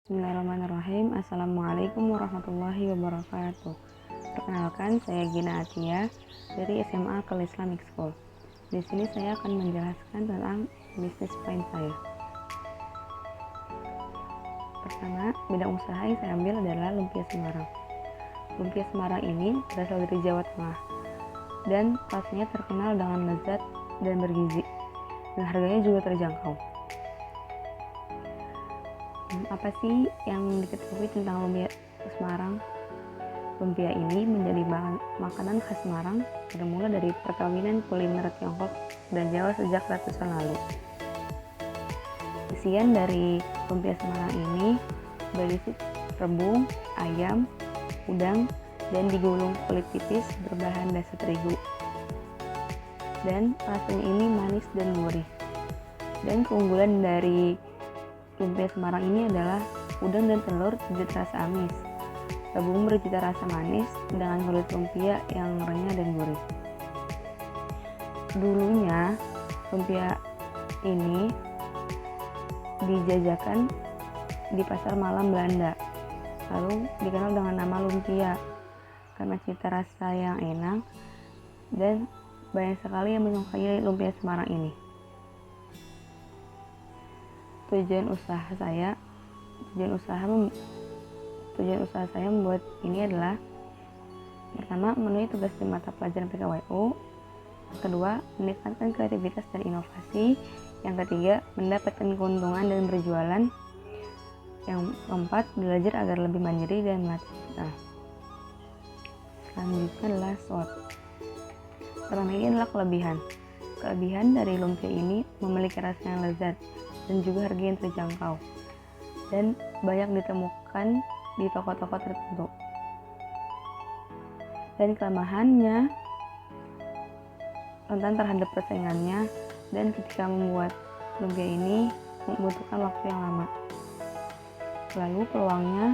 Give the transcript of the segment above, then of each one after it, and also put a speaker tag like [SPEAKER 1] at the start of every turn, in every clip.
[SPEAKER 1] Bismillahirrahmanirrahim. Assalamualaikum warahmatullahi wabarakatuh. Perkenalkan, saya Gina Atia dari SMA Al Islamic School. Di sini saya akan menjelaskan tentang bisnis plan saya. Pertama, bidang usaha yang saya ambil adalah lumpia Semarang. Lumpia Semarang ini berasal dari Jawa Tengah dan rasanya terkenal dengan lezat dan bergizi, dan harganya juga terjangkau. Apa sih yang diketahui tentang lumpia Semarang? Lumpia ini menjadi makanan khas Semarang bermula dari perkawinan kuliner Tiongkok dan Jawa sejak ratusan lalu. Isian dari lumpia Semarang ini berisi rebung, ayam, udang, dan digulung kulit tipis berbahan dasar terigu. Dan rasanya ini manis dan gurih. Dan keunggulan dari lumpia Semarang ini adalah udang dan telur tidak terasa amis. Rebung bercita rasa manis dengan kulit lumpia yang renyah dan gurih. Dulunya lumpia ini dijajakan di pasar malam Belanda, lalu dikenal dengan nama lumpia karena cita rasa yang enak dan banyak sekali yang menyukai lumpia Semarang ini. Tujuan usaha saya membuat ini adalah: pertama, memenuhi tugas di mata pelajaran PKWU. Kedua, meningkatkan kreativitas dan inovasi. Yang ketiga, mendapatkan keuntungan dan berjualan. Yang keempat, belajar agar lebih mandiri dan melatih kita. Selanjutnya adalah SWOT. Pertama, ini adalah kelebihan dari lumpia ini memiliki rasa yang lezat dan juga harga yang terjangkau dan banyak ditemukan di toko-toko tertentu. Dan kelemahannya, rentan terhadap persaingannya, dan ketika membuat lumpia ini membutuhkan waktu yang lama. Lalu peluangnya,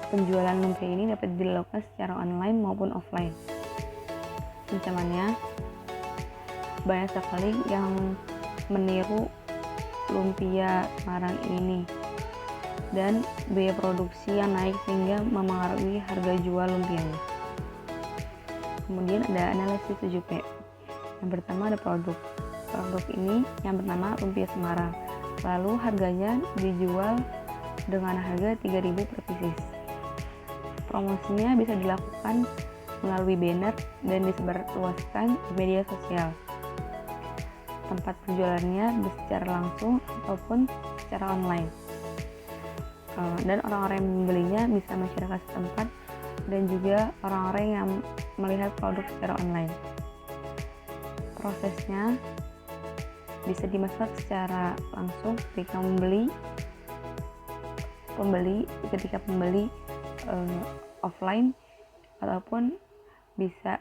[SPEAKER 1] penjualan lumpia ini dapat dilakukan secara online maupun offline. Ancamannya, banyak sekali yang meniru lumpia Semarang ini dan biaya produksi yang naik sehingga memengaruhi harga jual lumpianya. Kemudian ada analisis 7P. Yang pertama ada produk ini yang bernama lumpia Semarang, lalu harganya dijual dengan harga 3.000 per pieces. Promosinya bisa dilakukan melalui banner dan disebarluaskan di media sosial. Tempat penjualannya secara langsung ataupun secara online. Dan orang-orang yang membelinya bisa masyarakat setempat dan juga orang-orang yang melihat produk secara online. Prosesnya bisa dimasak secara langsung ketika pembeli offline, ataupun bisa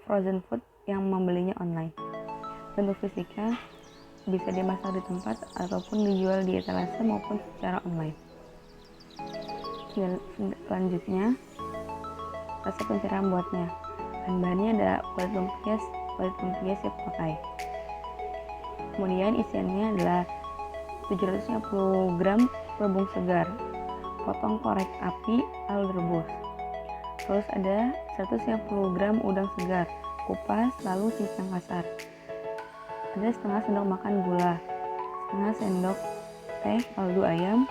[SPEAKER 1] frozen food yang membelinya online. Bentuk fisiknya bisa dimasak di tempat ataupun dijual di etalase maupun secara online. Selanjutnya, resep dan cara membuatnya. Bahan-bahannya ada kulit lumpia siap pakai. Kemudian isiannya adalah 750 gram rebung segar, potong korek api lalu rebus. Terus ada 150 gram udang segar, kupas lalu cincang kasar. Ada setengah sendok makan gula, setengah sendok teh kaldu ayam,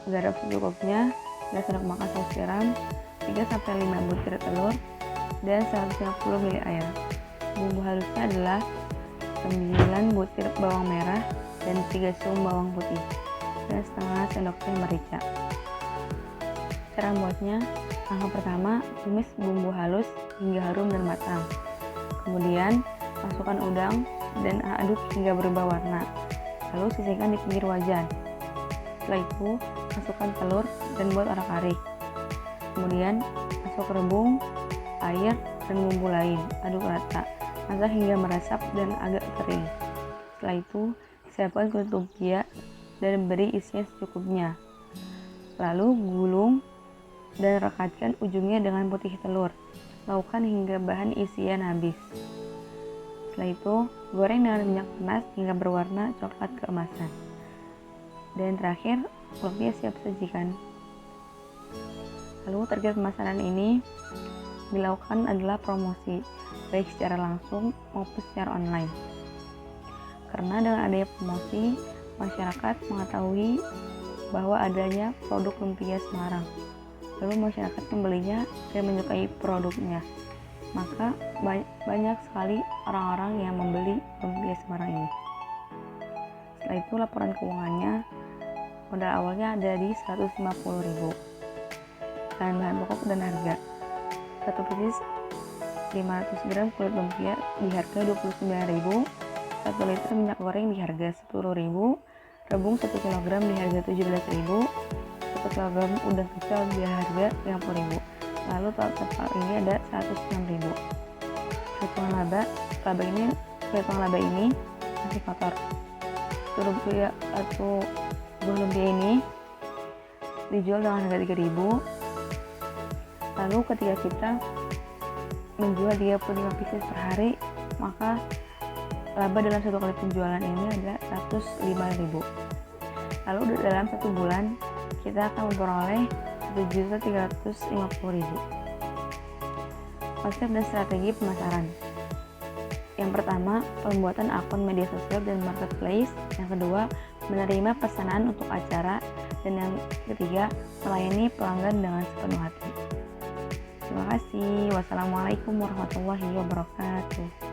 [SPEAKER 1] garam secukupnya, 3 sendok makan saus tiram, 3-5 butir telur, dan 150 ml air. Bumbu halusnya adalah 9 butir bawang merah dan 3 siung bawang putih, dan setengah sendok teh merica. Cara membuatnya: langkah pertama, tumis bumbu halus hingga harum dan matang. Kemudian masukkan udang dan aduk hingga berubah warna, lalu sisihkan di pinggir wajan. Setelah itu masukkan telur dan buat arak-arik. Kemudian masuk rebung, air, dan bumbu lain, aduk rata, masak hingga meresap dan agak kering. Setelah itu siapkan kulit lumpia dan beri isian secukupnya, lalu gulung dan rekatkan ujungnya dengan putih telur. Lakukan hingga bahan isian habis. Setelah itu, goreng dengan minyak panas hingga berwarna coklat keemasan. Dan terakhir, lumpia siap sajikan. Lalu target pemasaran ini dilakukan adalah promosi, baik secara langsung maupun secara online. Karena dengan adanya promosi, masyarakat mengetahui bahwa adanya produk lumpia Semarang. Lalu masyarakat membelinya dan menyukai produknya. Maka banyak sekali orang-orang yang membeli lumpia Semarang ini. Setelah itu laporan keuangannya, modal awalnya ada di 150.000. Bahan pokok dan harga. 1 pieces 500 gram kulit lumpia di harga 29.000, 1 liter minyak goreng di harga 10.000, rebung 1 kg di harga 17.000, 1 kg udang kecil di harga 50.000. Lalu total ini ada 106.000. Perhitungan laba ini masih kotor. Satu buah lumpia ini dijual dengan harga 3.000. Lalu ketika kita menjual 35 pieces per hari, maka laba dalam satu kali penjualan ini adalah 105.000. Lalu dalam 1 bulan kita akan memperoleh 1.350.000. Konsep dan strategi pemasaran. Yang pertama, pembuatan akun media sosial dan marketplace. Yang kedua, menerima pesanan untuk acara. Dan yang ketiga, melayani pelanggan dengan sepenuh hati. Terima kasih. Wassalamualaikum warahmatullahi wabarakatuh.